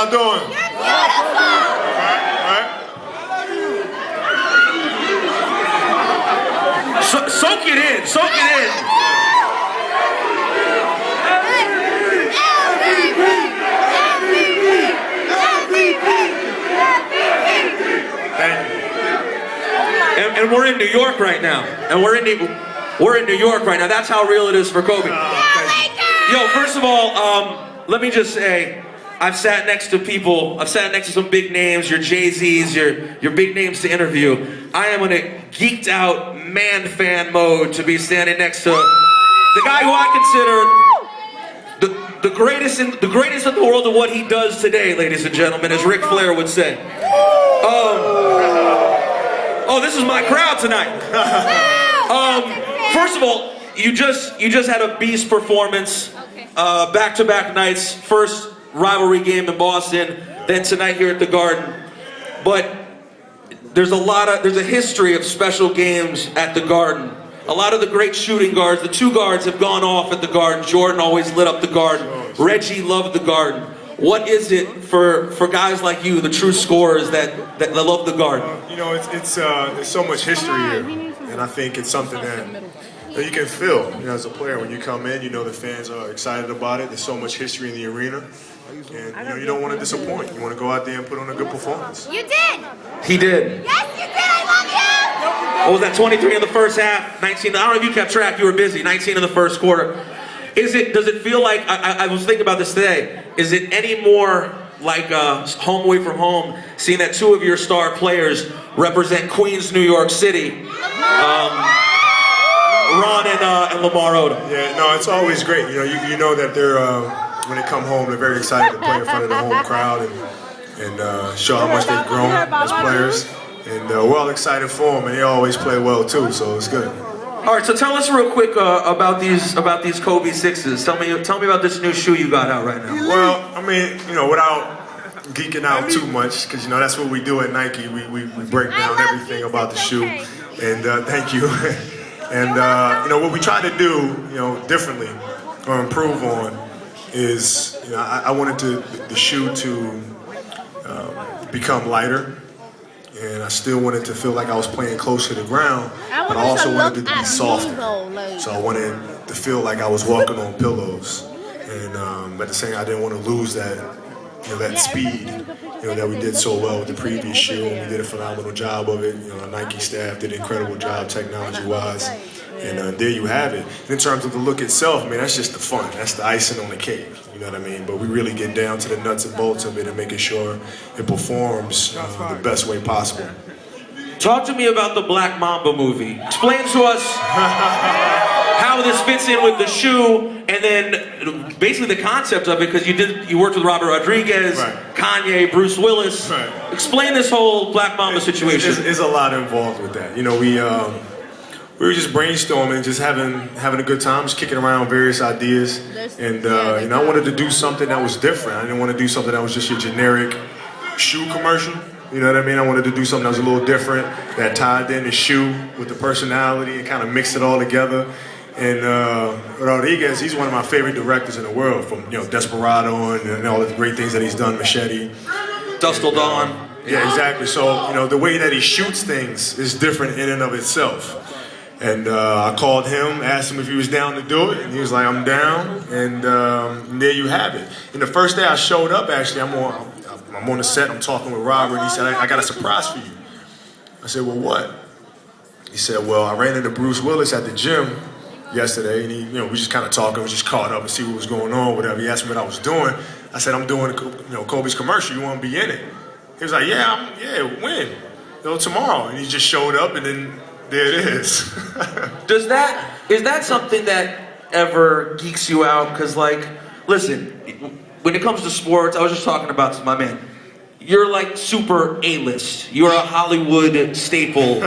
y'all doing? Right? Soak it in. Soak it in. And we're in New York right now. And we're in New York right now. That's how real it is for Kobe. Yo, first of all, let me just say, I've sat next to people, I've sat next to some big names, your Jay-Z's, your big names to interview. I am in a geeked out man fan mode to be standing next to the guy who I consider the greatest in the world of what he does today, ladies and gentlemen, as Ric Flair would say. Oh, this is my crowd tonight. First of all, you just had a beast performance, back-to-back nights. First rivalry game in Boston, then tonight here at the Garden. But there's a history of special games at the Garden. A lot of the great shooting guards, the two guards have gone off at the Garden. Jordan always lit up the Garden. Reggie loved the Garden. What is it for guys like you, the true scorers that love the Garden? You know, it's there's so much history here, and I think it's something that you can feel. You know, as a player, when you come in, you know the fans are excited about it. There's so much history in the arena, and you know you don't want to disappoint. You want to go out there and put on a good performance. You did. He did. Yes, you did. I love you. What was that? 23 in the first half, 19. I don't know if you kept track. You were busy. 19 in the first quarter. Does it feel like, I was thinking about this today, is it any more like home away from home, seeing that two of your star players represent Queens, New York City, Ron and Lamar Odom? Yeah, no, it's always great. You know, you know that they're, when they come home, they're very excited to play in front of the home crowd and show how much they've grown as players. And we're all excited for them, and they always play well too, so it's good. All right, so tell us real quick about these Kobe sixes. Tell me about this new shoe you got out right now. Well, I mean, you know, without geeking out too much, because you know that's what we do at Nike. We break down everything about the shoe. And thank you. And you know what we try to do, you know, differently or improve on is, you know, I wanted the shoe to become lighter. And I still wanted to feel like I was playing close to the ground, but I also wanted it to be softer. So I wanted to feel like I was walking on pillows. And at the same time, I didn't want to lose that, you know, that speed, you know, that we did so well with the previous shoe. And we did a phenomenal job of it. You know, our Nike staff did an incredible job technology-wise. And there you have it. In terms of the look itself, man, that's just the fun. That's the icing on the cake. You know what I mean? But we really get down to the nuts and bolts of it and making sure it performs the best way possible. Talk to me about the Black Mamba movie. Explain to us how this fits in with the shoe, and then basically the concept of it, because you worked with Robert Rodriguez, right. Kanye, Bruce Willis. Right. Explain this whole Black Mamba situation. There's a lot involved with that. You know, we were just brainstorming, just having a good time, just kicking around various ideas. And you know, I wanted to do something that was different. I didn't want to do something that was just your generic shoe commercial. You know what I mean? I wanted to do something that was a little different, that tied in the shoe with the personality and kind of mixed it all together. And Rodriguez, he's one of my favorite directors in the world, from, you know, Desperado and all the great things that he's done, Machete. Dusk Till Dawn. Yeah, exactly. So, you know, the way that he shoots things is different in and of itself. And I called him, asked him if he was down to do it, and he was like, I'm down, and there you have it. And the first day I showed up, actually, I'm on the set, I'm talking with Robert, and he said, I got a surprise for you. I said, well, what? He said, well, I ran into Bruce Willis at the gym yesterday, and he, you know, we just kind of talking, we just caught up and see what was going on, whatever. He asked me what I was doing. I said, I'm doing, you know, Kobe's commercial, you want to be in it? He was like, yeah, when? You know, tomorrow. And he just showed up, and then there it is. Is that something that ever geeks you out? Because, like, listen, when it comes to sports, I was just talking about to my man, you're like super A-list. You're a Hollywood staple.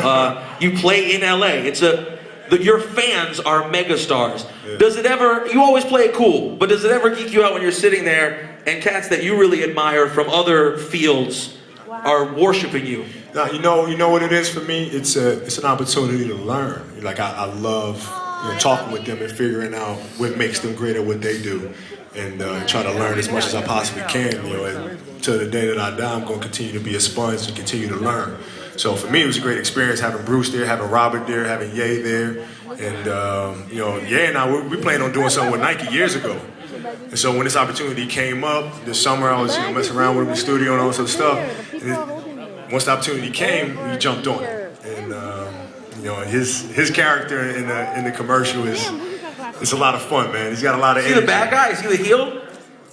You play in LA. Your fans are megastars. Yeah. Does it ever, you always play it cool, but does it ever geek you out when you're sitting there and cats that you really admire from other fields are worshiping you? Now, you know what it is for me? It's an opportunity to learn. Like, I love, you know, talking with them and figuring out what makes them great at what they do, and try to learn as much as I possibly can. You know, and to the day that I die, I'm going to continue to be a sponge and continue to learn. So for me, it was a great experience having Bruce there, having Robert there, having Ye there. And, you know, Ye and I, we planned on doing something with Nike years ago. And so when this opportunity came up this summer, I was messing around with him in the studio and all this other stuff. And once the opportunity came, we jumped on it. And, you know, his character in the commercial it's a lot of fun, man. He's got a lot of energy. Is he the bad guy? Is he the heel?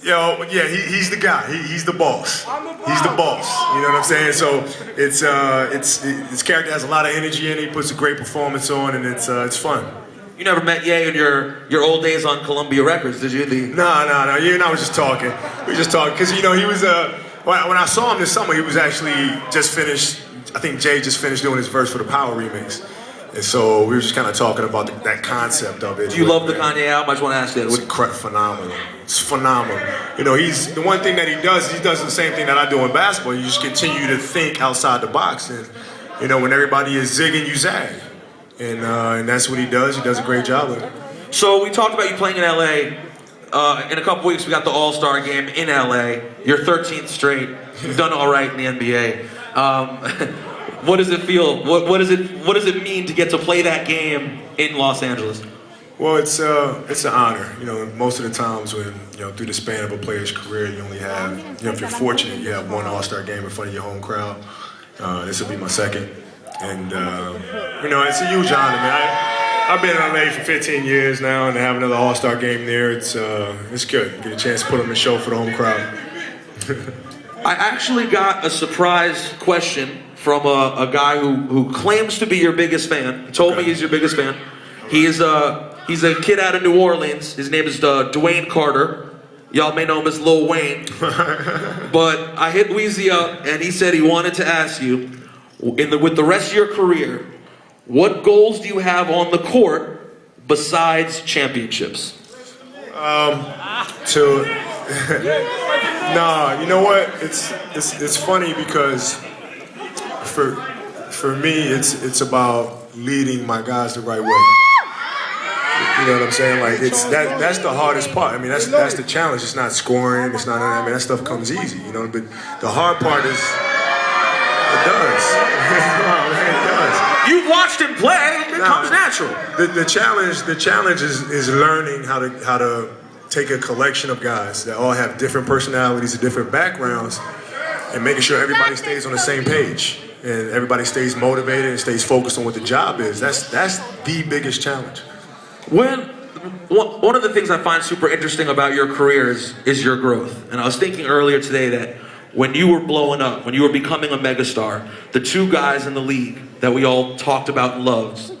Yo, yeah, he's the guy. He's the boss. He's the boss. You know what I'm saying? So his character has a lot of energy in it. He puts a great performance on, and it's fun. You never met Ye in your old days on Columbia Records, did you? No. You and I was just talking. We were just talking because you know he was when I saw him this summer, he was actually just finished. I think Jay just finished doing his verse for the Power remix. And so we were just kind of talking about that concept of it. Do you love the Kanye album? I just want to ask you that. It's phenomenal. It's phenomenal. You know, the one thing that he does the same thing that I do in basketball. You just continue to think outside the box. And, you know, when everybody is zigging, you zag. And that's what he does. He does a great job of it. So we talked about you playing in L.A. In a couple weeks, we got the All-Star game in L.A. You're 13th straight. You've done all right in the NBA. What does it feel? What does it mean to get to play that game in Los Angeles? Well, it's an honor. You know, most of the times when through the span of a player's career, you only have if you're fortunate, you have one All-Star game in front of your home crowd. This will be my second, and it's a huge honor, man. I've been in LA for 15 years now, and to have another All-Star game there, it's good. Get a chance to put on a show for the home crowd. I actually got a surprise question from a guy who claims to be your biggest fan. He told me he's your biggest fan. He's a kid out of New Orleans. His name is Dwayne Carter. Y'all may know him as Lil Wayne. But I hit Weezy up, and he said he wanted to ask you, with the rest of your career, what goals do you have on the court besides championships? No, you know what? It's funny because for me, it's about leading my guys the right way. You know what I'm saying? Like that's the hardest part. I mean, that's the challenge. It's not scoring. It's not. I mean, that stuff comes easy. You know, but the hard part is it does. It does. You've watched him play. It comes natural. The challenge is learning how to take a collection of guys that all have different personalities and different backgrounds, and making sure everybody stays on the same page and everybody stays motivated and stays focused on what the job is. That's the biggest challenge. One of the things I find super interesting about your career is your growth. And I was thinking earlier today that when you were blowing up, when you were becoming a megastar, the two guys in the league that we all talked about and loved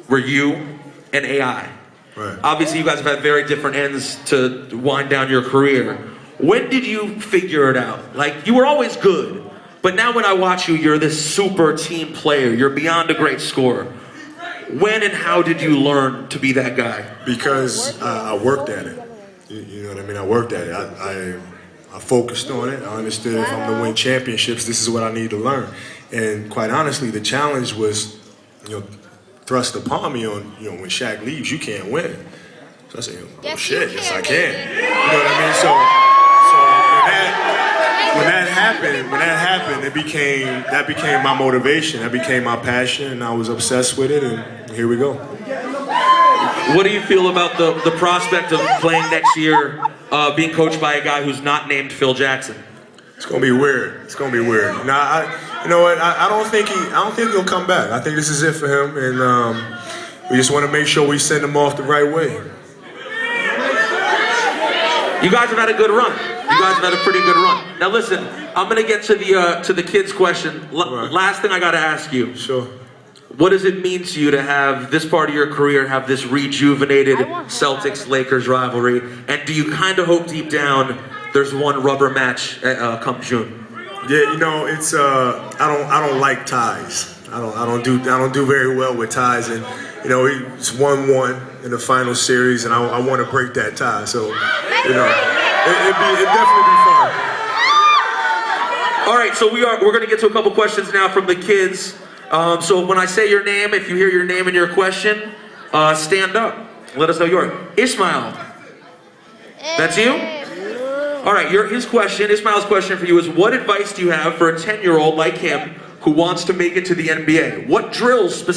were you and AI. Right. Obviously, you guys have had very different ends to wind down your career. When did you figure it out? Like, you were always good, but now when I watch you, you're this super team player. You're beyond a great scorer. When and how did you learn to be that guy? Because I worked at it. You know what I mean? I worked at it. I focused on it. I understood if I'm to win championships, this is what I need to learn. And quite honestly, the challenge was, thrust upon me on, when Shaq leaves, you can't win. So I said, oh shit, yes I can. You know what I mean? So when that happened, that became my motivation. That became my passion, and I was obsessed with it, and here we go. What do you feel about the prospect of playing next year, being coached by a guy who's not named Phil Jackson? It's gonna be weird. It's gonna be weird. You know what? I don't think he'll come back. I think this is it for him, and we just want to make sure we send him off the right way. You guys have had a good run. You guys have had a pretty good run. Now listen, I'm gonna get to the kids' question. Right. Last thing I gotta ask you. Sure. What does it mean to you to have this part of your career have this rejuvenated Celtics-Lakers rivalry? And do you kind of hope deep down there's one rubber match come June? Yeah, it's I don't like ties. I don't do very well with ties, and it's 1-1 in the final series, and I want to break that tie. So it'd definitely be fun. All right, so we're gonna get to a couple questions now from the kids. So when I say your name, if you hear your name in your question, stand up. Let us know yours. Ishmael. That's you? All right, his question, Ismail's question for you is, what advice do you have for a 10-year-old like him who wants to make it to the NBA? What drills specifically